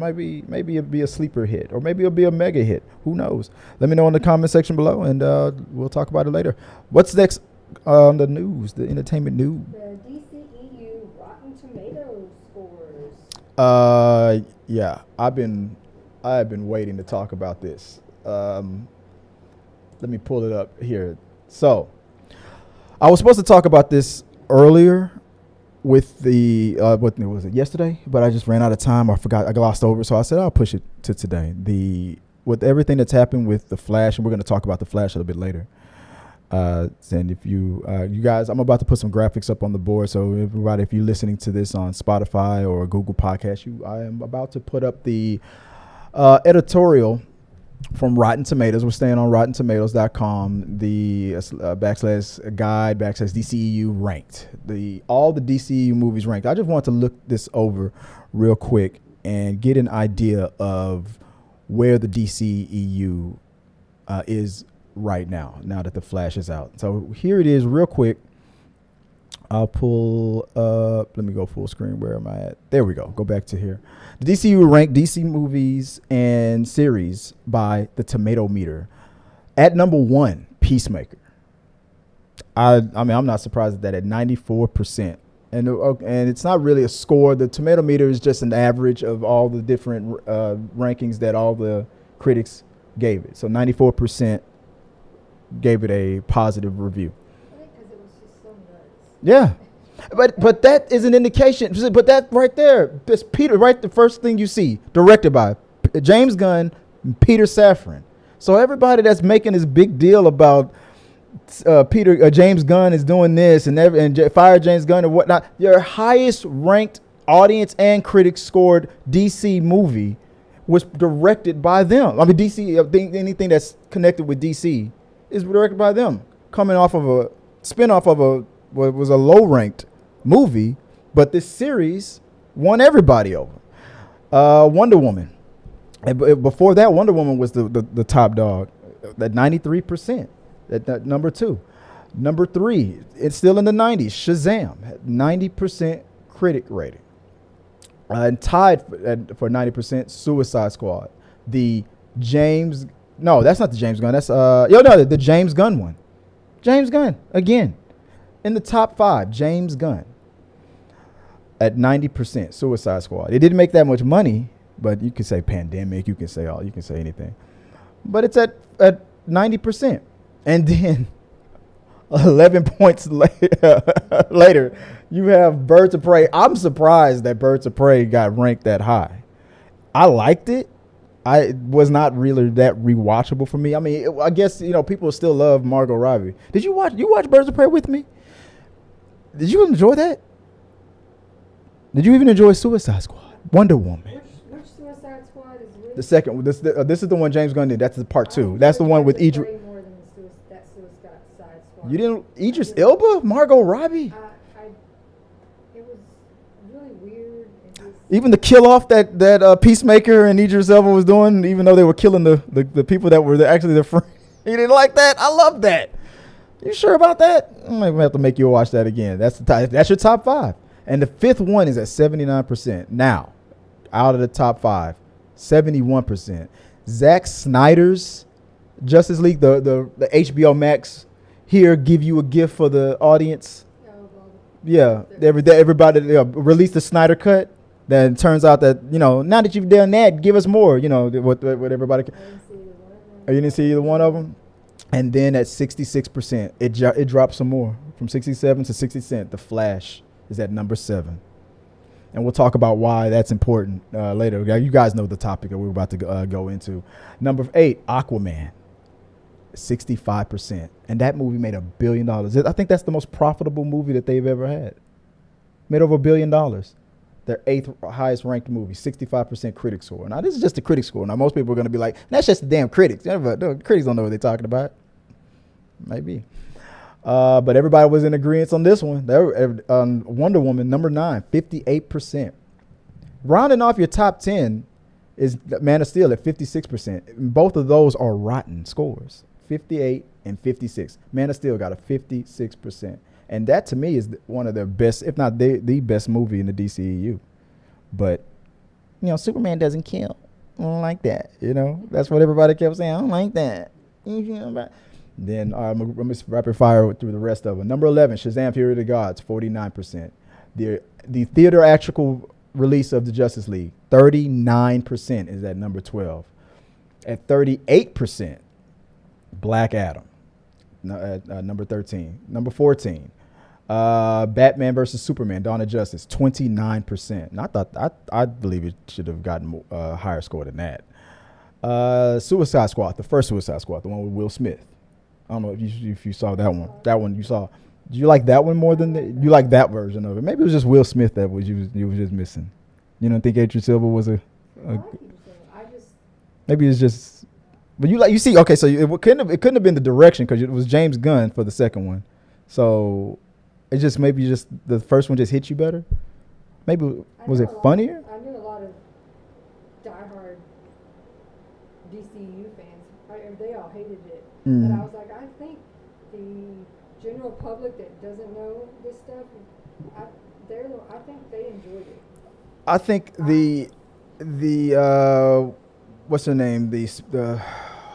Maybe it'll be a sleeper hit, or maybe it'll be a mega hit. Who knows? Let me know in the comment section below, and we'll talk about it later. What's next on the news? The entertainment news. The DCEU Rotten Tomatoes scores. Yeah, I've been waiting to talk about this. Let me pull it up here. So, I was supposed to talk about this earlier with the what was it, yesterday? But I just ran out of time. I forgot. I glossed over. So I said I'll push it to today. With everything that's happened with the Flash, and we're going to talk about the Flash a little bit later. And if you guys, I'm about to put some graphics up on the board. So everybody, if you're listening to this on Spotify or Google Podcast, I am about to put up the editorial from Rotten Tomatoes. We're staying on RottenTomatoes.com. The / guide / DCEU ranked. All the DCEU movies ranked. I just want to look this over real quick and get an idea of where the DCEU is right now that the Flash is out. So here it is real quick. I'll pull up, let me go full screen. Where am I at? There we go. Go back to here. The DCU ranked DC movies and series by the tomato meter. At number 1, Peacemaker. I mean, I'm not surprised at that at 94%. And it's not really a score. The tomato meter is just an average of all the different rankings that all the critics gave it. So 94% gave it a positive review. Because it was just so nuts. Yeah. But that is an indication. But that right there, this Peter, right, the first thing you see, directed by James Gunn and Peter Safran. So everybody that's making this big deal about James Gunn is doing this and fire James Gunn and whatnot, your highest ranked audience and critics scored DC movie was directed by them. I mean, DC, anything that's connected with DC is directed by them, coming off of a spinoff of what was a low ranked movie, but this series won everybody over. Wonder Woman. And before that, Wonder Woman was the top dog at 93%. At number 2. Number 3, it's still in the 90s. Shazam had 90% critic rating. And tied for 90%, Suicide Squad. That's not the James Gunn. That's the James Gunn one. James Gunn again in the top 5. James Gunn at 90%. Suicide Squad. It didn't make that much money, but you can say pandemic. You can say anything, but it's at 90%. And then 11 points later, you have Birds of Prey. I'm surprised that Birds of Prey got ranked that high. I liked it. I was not really that rewatchable for me. I mean, I guess, people still love Margot Robbie. Did you watch Birds of Prey with me? Did you enjoy that? Did you even enjoy Suicide Squad? Wonder Woman. Which Suicide Squad is really? The second one. This is the one James Gunn did. That's the part 2. That's the one with Idris. That Suicide Squad. You didn't Idris Elba, Margot Robbie. It was really weird. Even the kill off that Peacemaker and Idris Elba was doing, even though they were killing the people that were actually their friends. You didn't like that? I love that. You sure about that? I might have to make you watch that again. That's your top 5. And the 5th one is at 79%. Now, out of the top 5, 71%. Zack Snyder's Justice League, the HBO Max here, give you a gift for the audience. Yeah, everybody released the Snyder cut. Then it turns out that, now that you've done that, give us more. What everybody. You didn't see either one of them. And then at 66%, it dropped some more from 67 to 60%. The Flash is at number 7. And we'll talk about why that's important later. You guys know the topic that we're about to go into. Number 8, Aquaman, 65%. And that movie made $1 billion. I think that's the most profitable movie that they've ever had. Made over $1 billion. Their 8th highest ranked movie, 65% critic score. Now, this is just the critic score. Now, most people are going to be like, that's just the damn critics. The critics don't know what they're talking about. Maybe. But everybody was in agreement on this one. Wonder Woman, number 9, 58%. Rounding off your top 10 is Man of Steel at 56%. Both of those are rotten scores, 58 and 56. Man of Steel got a 56%. And that, to me, is one of their best, if not the best movie in the DCEU. But Superman doesn't kill. I don't like that. That's what everybody kept saying. I don't like that. Then I'm going to rapid fire through the rest of them. Number 11, Shazam! Fury of the Gods, 49%. The theatrical release of the Justice League, 39% is at number 12. At 38%, Black Adam, at number 13. Number 14, Batman versus Superman, Dawn of Justice, 29%. And I believe it should have gotten a higher score than that. Suicide Squad, the first Suicide Squad, the one with Will Smith. I don't know if you saw that one. That one you saw. Did you like that one more than you like that version of it? Maybe it was just Will Smith that you was just missing. You don't think Idris Elba was maybe it's just, but you see. Okay, so it couldn't have been the direction because it was James Gunn for the second one. So it just maybe just the first one just hit you better. Maybe was it funnier? I knew a lot of diehard DCEU fans. They all hated it, but I was like, I think the general public that doesn't know this stuff, I think they enjoyed it. I think the what's her name? The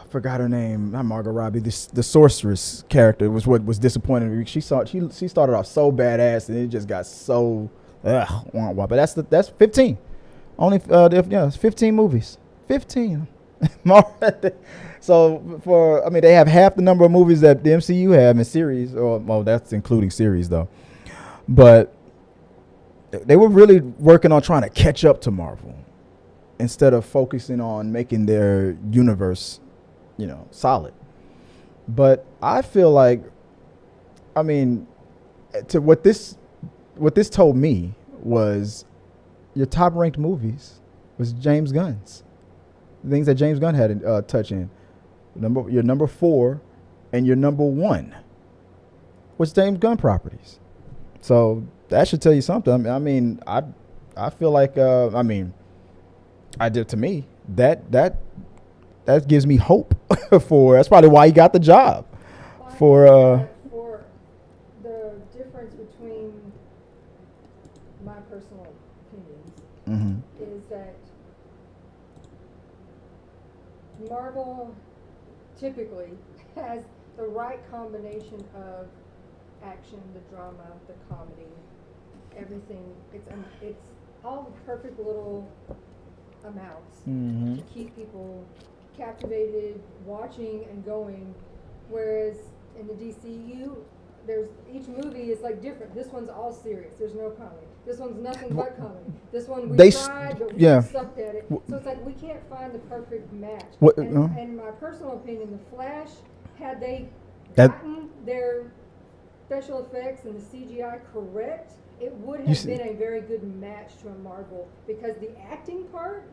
forgot her name. Not Margot Robbie. The sorceress character was what was disappointing. She started off so badass and it just got so but that's 15. Only it's 15 movies. 15. So they have half the number of movies that the MCU have in series. That's including series though. But they were really working on trying to catch up to Marvel instead of focusing on making their universe, solid. But I feel like, to what this told me was your top ranked movies was James Gunn's. The things that James Gunn had a touch in. Your number 4 and your number 1 was James Gunn properties. So that should tell you something. I feel like I did to me that gives me hope for. That's probably why he got the job. For the difference between my personal opinions is that Marvel typically has the right combination of action, the drama, the comedy, everything. It's all the perfect little amounts to keep people captivated, watching and going. Whereas in the DCEU, each movie is like different. This one's all serious. There's no comedy. This one's nothing but comedy. This one we tried, but we sucked at it. So it's like we can't find the perfect match. And my personal opinion, The Flash, had they gotten their special effects and the CGI correct, it would have been a very good match to a Marvel, because the acting part,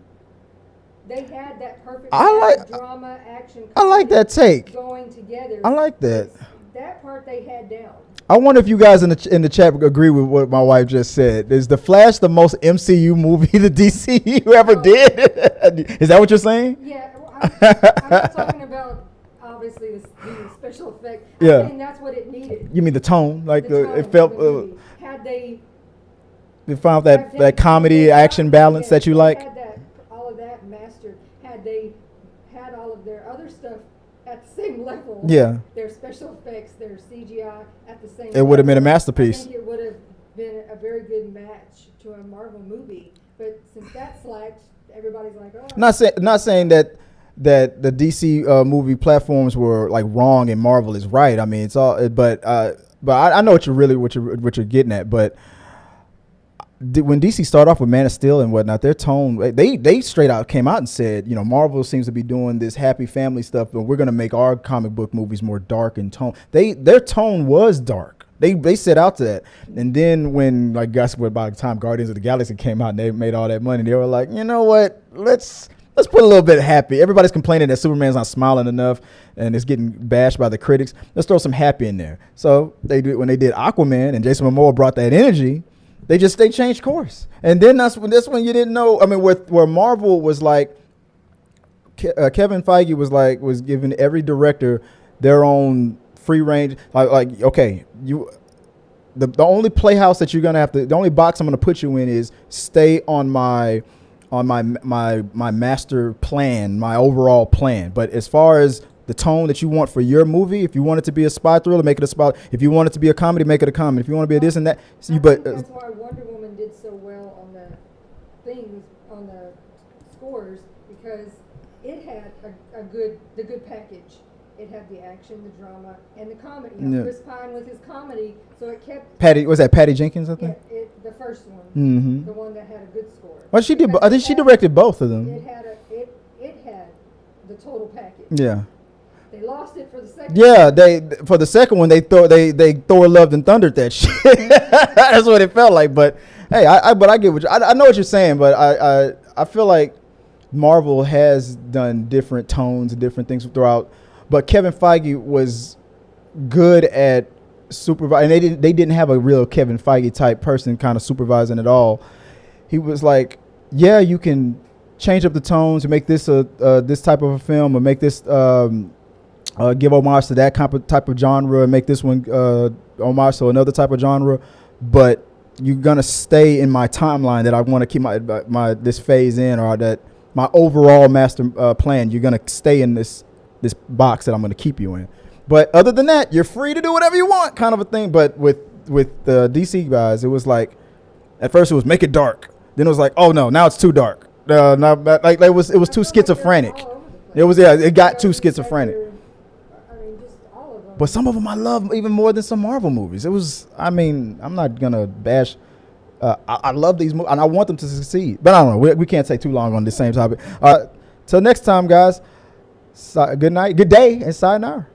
they had that perfect drama, action, I like that take. Going together. I like that. That part they had down. I wonder if you guys in the chat agree with what my wife just said. Is The Flash the most MCU movie the DCU ever did? Is that what you're saying? Yeah, I'm not talking about obviously the special effect. I'm saying that's what it needed. You mean the tone? Like it felt. Had they found that comedy action balance that you like? Had all of that mastered. Had they had all of their other stuff at the same level. Yeah. Their special effects, their CGI at the same level. It would have been a masterpiece. I think it would have been a very good match to a Marvel movie. But since that slacked, everybody's like, oh. Not saying that the DC movie platforms were like wrong and Marvel is right. I mean, it's all, but I know what you're getting at. But when DC started off with Man of Steel and whatnot, their tone, they straight out came out and said, Marvel seems to be doing this happy family stuff, but we're gonna make our comic book movies more dark in tone. Their tone was dark. They set out to that. And then when, by the time Guardians of the Galaxy came out and they made all that money, they were like, you know what, let's put a little bit of happy. Everybody's complaining that Superman's not smiling enough and it's getting bashed by the critics. Let's throw some happy in there. So when they did Aquaman and Jason Momoa brought that energy, they changed course. And then that's when you didn't know. I mean, where Marvel was like, Kevin Feige was giving every director their own free range. Okay, the only playhouse that you're gonna have to, the only box I'm gonna put you in is stay on my on my master plan, my overall plan. But as far as the tone that you want for your movie, if you want it to be a spy thriller, make it a spy. If you want it to be a comedy, make it a comedy. If you want to be a this and that, I think that's why Wonder Woman did so well on the things, on the scores, because it had the good package. It had the action, the drama, and the comedy. You know, Chris Pine with his comedy, so it kept. Was that Patty Jenkins? I think. Yeah, the first one, the one that had a good score. Well, she did. I think she directed both of them. It had the total package. Yeah. They lost it for the second. Yeah, for the second one they Thor loved and thundered that shit. That's what it felt like. But hey, I get what I know what you're saying, but I feel like Marvel has done different tones and different things throughout. But Kevin Feige was good at supervising, and they didn't have a real Kevin Feige type person kind of supervising at all. He was like, yeah, you can change up the tones and make this this type of a film, or make this give homage to that type of genre, and make this one homage to another type of genre, but you're gonna stay in my timeline that I want to keep my this phase in, or that my overall master plan. You're gonna stay in this box that I'm gonna keep you in. But other than that, you're free to do whatever you want, kind of a thing. But with the DC guys, it was like, at first it was make it dark, then it was like, oh no, now it's too dark. Like it was too schizophrenic. It got too schizophrenic. But some of them I love even more than some Marvel movies. It was, I'm not gonna bash. I love these movies and I want them to succeed. But I don't know. We can't take too long on the same topic. Till next time, guys. Good night, good day, and sayonara.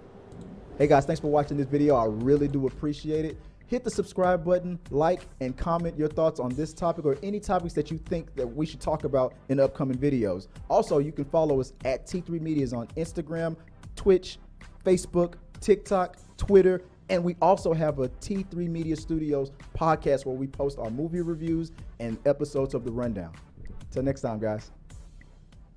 Hey guys, thanks for watching this video. I really do appreciate it. Hit the subscribe button, like, and comment your thoughts on this topic or any topics that you think that we should talk about in upcoming videos. Also, you can follow us at T3 Medias on Instagram, Twitch, Facebook, TikTok, Twitter, and we also have a T3 Media Studios podcast where we post our movie reviews and episodes of The Rundown. Till next time, guys.